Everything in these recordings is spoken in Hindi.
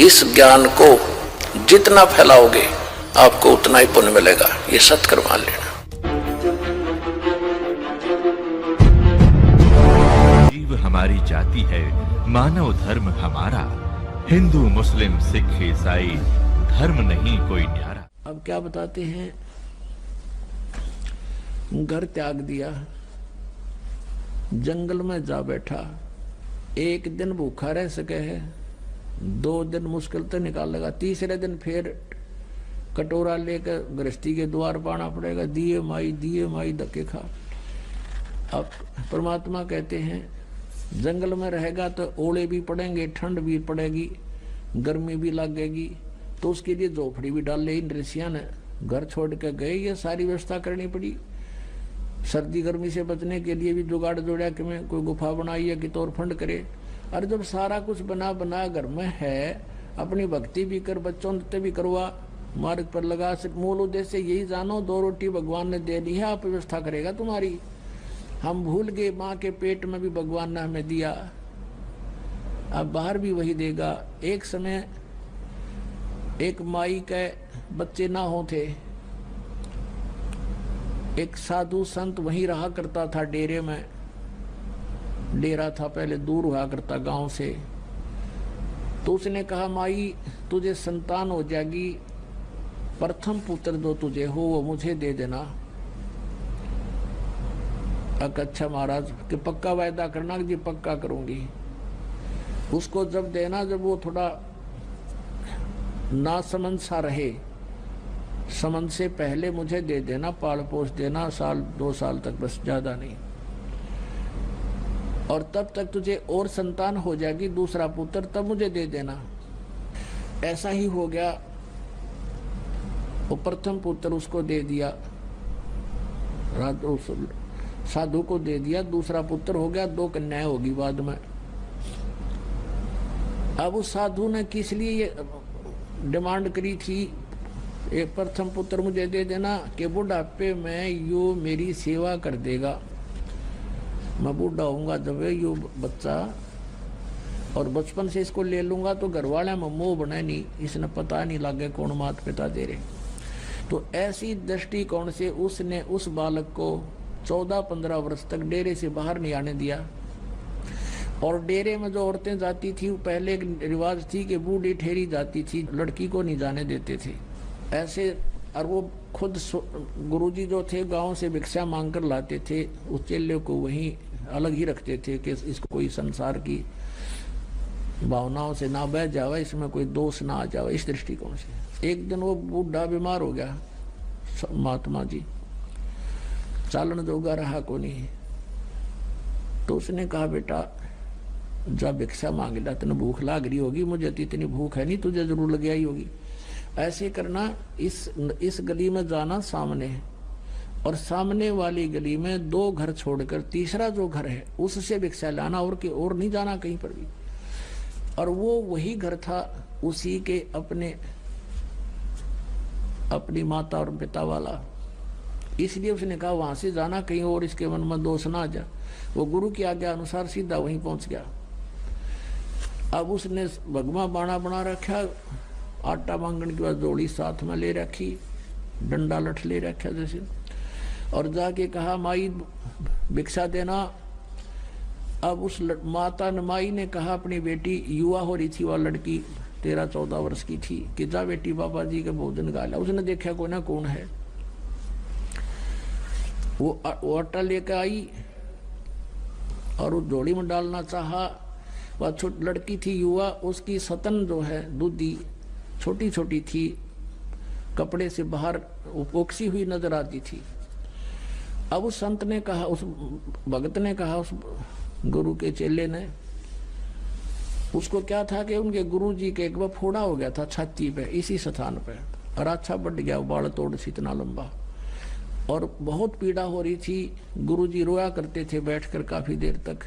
इस ज्ञान को जितना फैलाओगे आपको उतना ही पुण्य मिलेगा, ये सत्कर मान लेना। जीव हमारी जाति है, मानव धर्म हमारा, हिंदू मुस्लिम सिख ईसाई धर्म नहीं कोई न्यारा। अब क्या बताते हैं, घर त्याग दिया, जंगल में जा बैठा, एक दिन भूखा रह सके है, 2 दिन मुश्किल तो निकाल लेगा, तीसरे दिन फिर कटोरा लेकर गृहस्थी के द्वार पाना पड़ेगा, दिए माई धक्के खा। अब परमात्मा कहते हैं जंगल में रहेगा तो ओले भी पड़ेंगे, ठंड भी पड़ेगी, गर्मी भी लगेगी, तो उसके लिए झोपड़ी भी डाल ले। इन ऋषियों ने घर छोड़ के गए, ये सारी व्यवस्था करनी पड़ी। सर्दी गर्मी से बचने के लिए भी जुगाड़ जोड़ा कि मैं कोई गुफा बनाई है कि तौर फंड करे। और जब सारा कुछ बना घर में है, अपनी भक्ति भी कर, बच्चों नृत्य भी करवा, मार्ग पर लगा सक। मूल उद्देश्य यही जानो, 2 रोटी भगवान ने दे दी है, आप व्यवस्था करेगा तुम्हारी। हम भूल गए माँ के पेट में भी भगवान ने हमें दिया, अब बाहर भी वही देगा। एक समय एक माई के बच्चे ना होते, एक साधु संत वहीं रहा करता था, डेरे में। डेरा था पहले, दूर हुआ करता गांव से। तो उसने कहा माई तुझे संतान हो जाएगी, प्रथम पुत्र जो तुझे हो वो मुझे दे देना। अच्छा महाराज कि पक्का वायदा करना कि जी पक्का करूंगी। उसको जब देना, जब वो थोड़ा नासमझ सा रहे, समझ से पहले मुझे दे देना, पाल पोस देना, 1-2 साल तक, बस ज्यादा नहीं। और तब तक तुझे और संतान हो जाएगी, दूसरा पुत्र, तब मुझे दे देना। ऐसा ही हो गया, वो प्रथम पुत्र उसको दे दिया, साधु को दे दिया, दूसरा पुत्र हो गया, 2 कन्याएं होगी बाद में। अब उस साधु ने किस लिए ये डिमांड करी थी, एक प्रथम पुत्र मुझे दे देना कि बुढ़ापे में यो मेरी सेवा कर देगा, मैं बूढ़ा होऊंगा जब यो बच्चा, और बचपन से इसको ले लूंगा तो घर वाले में मोह बने नहीं, इसने पता नहीं लगे कौन माता पिता दे रहे। तो ऐसी दृष्टिकोण से उसने उस बालक को 14-15 वर्ष तक डेरे से बाहर नहीं आने दिया। और डेरे में जो औरतें जाती थी, पहले एक रिवाज थी कि बूढ़ी ठहरी जाती थी, लड़की को नहीं जाने देते थे ऐसे। और वो खुद गुरुजी जो थे गांव से भिक्षा मांग कर लाते थे, उस चेले को वहीं अलग ही रखते थे कि इसको कोई संसार की भावनाओं से ना बह जावे, इसमें कोई दोष ना आ जावे, इस दृष्टिकोण से। एक दिन वो बूढ़ा बीमार हो गया, महात्मा जी चालन जोगा रहा को नहीं। तो उसने कहा बेटा जा भिक्षा मांग ला, तेने भूख लाग रही होगी, मुझे तो इतनी भूख है नहीं, तुझे जरूर लग आई होगी। ऐसे करना, इस गली में जाना सामने, और सामने वाली गली में 2 घर छोड़कर तीसरा जो घर है उससे भिक्षा लाना, और नहीं जाना कहीं पर भी। और वो वही घर था उसी के अपनी माता और पिता वाला, इसलिए उसने कहा वहां से जाना कहीं और इसके मन में दोष ना आ जा। वो गुरु की आज्ञा अनुसार सीधा वहीं पहुंच गया। अब उसने भगवा बाणा बना रखा, आटा मांगने के बाद जोड़ी साथ में ले रखी, डंडा लठ ले रखा जैसे, और जाके कहा माई भिक्षा देना। अब उस माता ने, माई ने कहा अपनी बेटी, युवा हो रही थी वह लड़की, 13-14 वर्ष की थी, कि जा बेटी बाबा जी के भोजन गाला। उसने देखा कोई ना कौन है, वो आटा लेकर आई और उस झोली में डालना चाहा। वह छोटी लड़की थी युवा, उसकी सतन जो है दूधी छोटी छोटी थी, कपड़े से बाहर उपोक्सी हुई नजर आती थी। अब उस संत ने कहा, उस भगत ने कहा, उस गुरु के चेले ने, उसको क्या था कि उनके गुरु जी के एक बार फोड़ा हो गया था छाती पे, इसी स्थान पे, और अच्छा बढ़ गया, बाल तोड़ से इतना लंबा, और बहुत पीड़ा हो रही थी। गुरु जी रोया करते थे बैठकर काफी देर तक।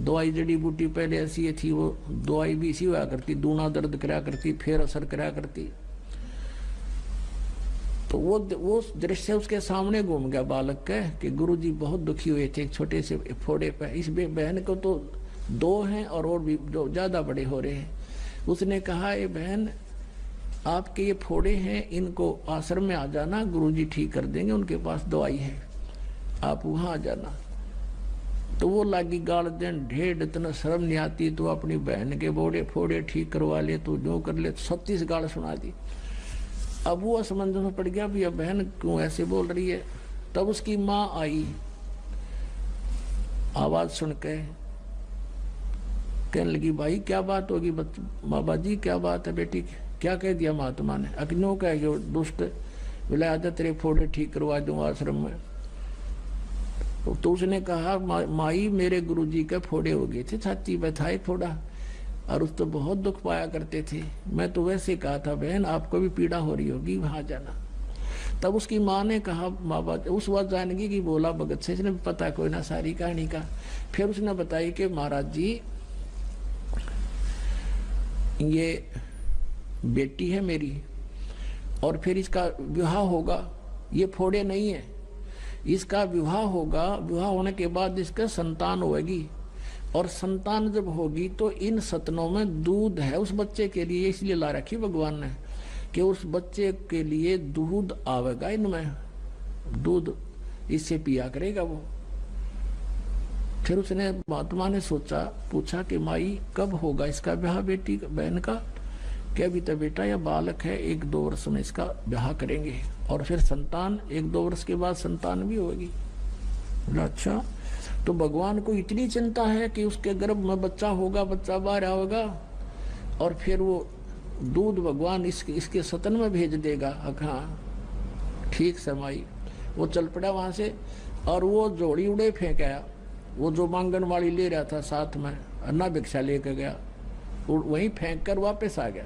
दवाई जड़ी बूटी पहले ऐसी थी, वो दवाई भी इसी हुआ करती, दूना दर्द कराया करती, फिर असर कराया करती। तो वो दृश्य उसके सामने घूम गया बालक के, कि गुरुजी बहुत दुखी हुए थे एक छोटे से फोड़े पे। इस बहन को तो 2 हैं और भी जो ज्यादा बड़े हो रहे हैं। उसने कहा, ये बहन आपके ये फोड़े हैं, इनको आश्रम में आ जाना, गुरुजी ठीक कर देंगे, उनके पास दवाई है, आप वहां आ जाना। तो वो लागी गाल देन, ढेर इतना शर्म नहीं आती तो अपनी बहन के बोड़े फोड़े ठीक करवा ले, तो जो कर ले, 36 गाल सुना दी। अब वो असमंजस में पड़ गया, भैया बहन क्यों ऐसे बोल रही है। तब उसकी माँ आई, आवाज सुन के कहने लगी, भाई क्या बात होगी बाबा जी, क्या बात है बेटी, क्या कह दिया महात्मा ने। अग्नियों का जो दुष्ट बोला, आजा तेरे फोड़े ठीक करवा दूंगा आश्रम में। तो उसने कहा, माई मेरे गुरुजी के फोड़े हो गए थे, छाती पे था फोड़ा, और उस तो बहुत दुख पाया करते थे। मैं तो वैसे कहा था बहन आपको भी पीड़ा हो रही होगी, वहां जाना। तब उसकी माँ ने कहा, बाबा उस वक्त जानगी कि बोला भगत से, इसने पता कोई ना सारी कहानी का। फिर उसने बताई कि महाराज जी ये बेटी है मेरी, और फिर इसका विवाह होगा, ये फोड़े नहीं है, इसका विवाह होगा, विवाह होने के बाद इसका संतान होगी, और संतान जब होगी तो इन सतनों में दूध है उस बच्चे के लिए, इसलिए ला रखी भगवान ने कि उस बच्चे के लिए दूध आवेगा, इनमें दूध इससे पिया करेगा वो। फिर उसने महात्मा ने सोचा, पूछा कि माई कब होगा इसका ब्याह बेटी बहन का। कि अभी तो बेटा या बालक है, 1-2 वर्ष में इसका ब्याह करेंगे, और फिर संतान 1-2 वर्ष के बाद संतान भी होगी। अच्छा, तो भगवान को इतनी चिंता है कि उसके गर्भ में बच्चा होगा, बच्चा बाहर आएगा, और फिर वो दूध भगवान इसके सतन में भेज देगा। हाँ ठीक समाई। वो चल पड़ा वहां से, और वो जोड़ी उड़े फेंक आया, वो जो मांगन वाली ले रहा था साथ में, अन्ना भिक्षा लेकर गया, वहीं फेंक कर वापस आ गया।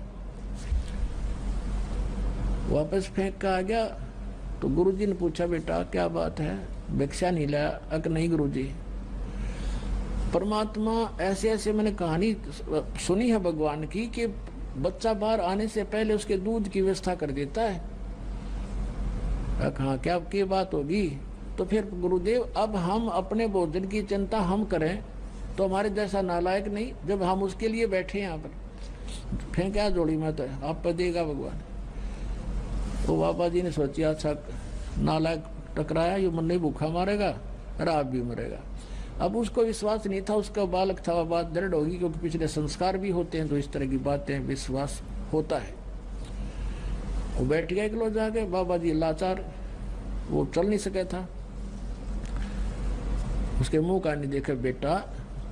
वापस फेंक कर आ गया तो गुरुजी ने पूछा, बेटा क्या बात है, भिक्षा नहीं लाया? अक नहीं गुरुजी, परमात्मा ऐसे ऐसे मैंने कहानी सुनी है भगवान की कि बच्चा बाहर आने से पहले उसके दूध की व्यवस्था कर देता है। हाँ क्या बात होगी? तो फिर गुरुदेव अब हम अपने भोजन की चिंता हम करें तो हमारे जैसा नालायक नहीं, जब हम उसके लिए बैठे यहाँ पर फेंका जोड़ी में तो आप पर देगा भगवान। तो बाबा जी ने सोचा, अच्छा नालायक टकराया, ये मन नहीं भूखा मारेगा और आप भी मरेगा। अब उसको विश्वास नहीं था, उसका बालक था, वह बात दृढ़ होगी क्योंकि पिछले संस्कार भी होते हैं, तो इस तरह की बातें विश्वास होता है। वो बैठ गया किलो जाके, बाबा जी लाचार, वो चल नहीं सके था, उसके मुंह का नहीं देखे, बेटा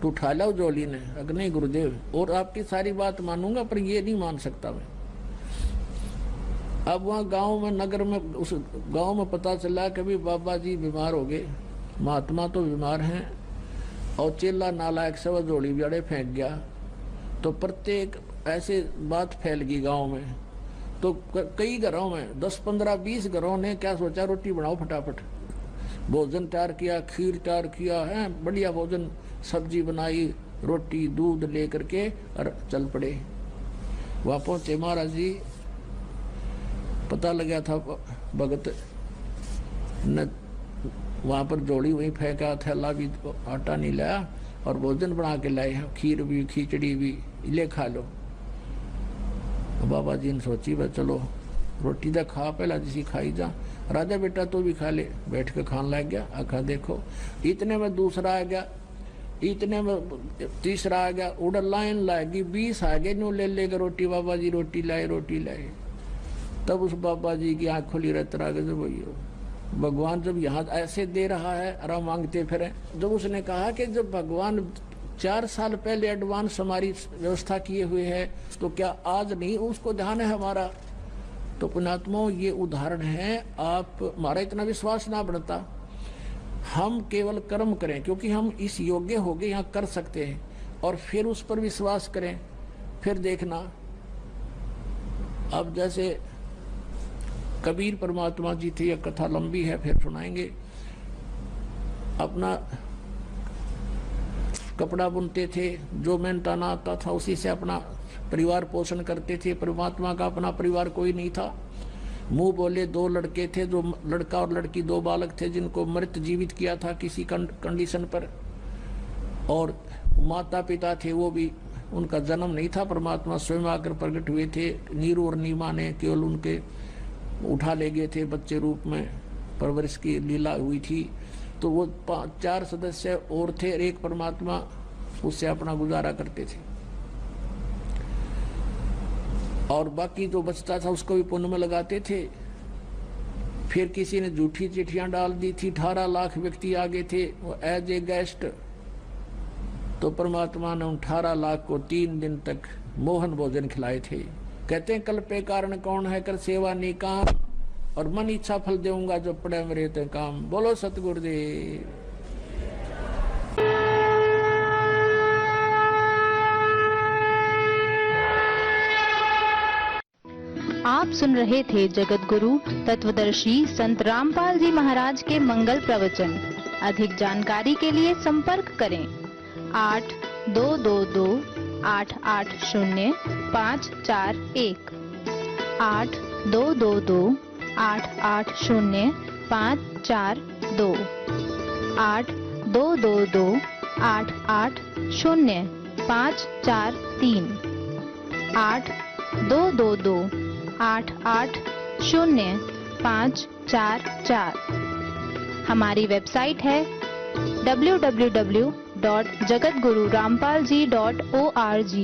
तू उठा लो जोली ने। अगर नहीं गुरुदेव, और आपकी सारी बात मानूंगा पर ये नहीं मान सकता मैं। अब वहाँ गांव में, नगर में, उस गांव में पता चला कि भी बाबा जी बीमार हो गए, महात्मा तो बीमार हैं, और चेला नालायक से वह जोड़ी जड़े फेंक गया। तो प्रत्येक ऐसे बात फैल गई गांव में, तो कई घरों में 10, 15, 20 घरों ने क्या सोचा, रोटी बनाओ फटाफट। भोजन तैयार किया, खीर तैयार किया है, बढ़िया भोजन, सब्जी बनाई, रोटी दूध लेकर के और चल पड़े। वहां पहुंचे महाराज जी, पता लगा था भगत न वहां पर जोड़ी वहीं फेंका, थैला भी आटा नहीं लाया, और भोजन बना के लाए, खीर भी खिचड़ी भी, ले खा लो। बाबा जी ने सोची, भाई चलो रोटी तो खा, पहला जिसी खाई जा, राजा बेटा तो भी खा ले। बैठ के खान लग गया। आखा देखो, इतने में दूसरा आ गया, इतने में तीसरा आ गया, उधर लाइन लाएगी, 20 आ गए, न्यू ले लेकर रोटी, बाबा जी रोटी लाए, रोटी लाए। तब उस बाबा जी की आंख खुली रहते रह गए, भैया भगवान जब यहाँ ऐसे दे रहा है, आराम मांगते फिर। जब उसने कहा कि जब भगवान 4 साल पहले एडवांस हमारी व्यवस्था किए हुए है, तो क्या आज नहीं उसको ध्यान है हमारा? तो पुण्यात्माओं, ये उदाहरण है। आप हमारा इतना विश्वास ना बढ़ता, हम केवल कर्म करें, क्योंकि हम इस योग्य हो गए, यहाँ कर सकते हैं, और फिर उस पर विश्वास करें, फिर देखना। अब जैसे कबीर परमात्मा जी थे, यह कथा लंबी है, फिर सुनाएंगे। अपना कपड़ा बुनते थे, जो मेहनताना आता था उसी से अपना परिवार पोषण करते थे। परमात्मा का अपना परिवार कोई नहीं था। मुंह बोले 2 लड़के थे, जो लड़का और लड़की 2 बालक थे, जिनको मृत जीवित किया था किसी कंडीशन पर, और माता पिता थे वो भी उनका जन्म नहीं था, परमात्मा स्वयं आकर प्रकट हुए थे। नीरू और नीमा ने केवल उनके उठा ले गए थे, बच्चे रूप में परवरिश की लीला हुई थी। तो वो 4 सदस्य और थे, एक परमात्मा, उससे अपना गुजारा करते थे। और बाकी जो बचता था उसको भी पुण्य में लगाते थे। फिर किसी ने झूठी चिट्ठियां डाल दी थी, 18 लाख व्यक्ति आ गए थे वो एज ए गेस्ट। तो परमात्मा ने उन 18 लाख को 3 दिन तक मोहन भोजन खिलाए थे। कहते हैं कल्पे कारण कौन है, कर सेवा निकाम, और मन इच्छा फल देऊंगा जो पड़े मेरे ते काम। बोलो सतगुरुदेव। आप सुन रहे थे जगत गुरु तत्वदर्शी संत रामपाल जी महाराज के मंगल प्रवचन। अधिक जानकारी के लिए संपर्क करें 8222-880-541, 8222-880-542, 8222-880-543, 8222-880-544। हमारी वेबसाइट है www.jagatgururampalji.org।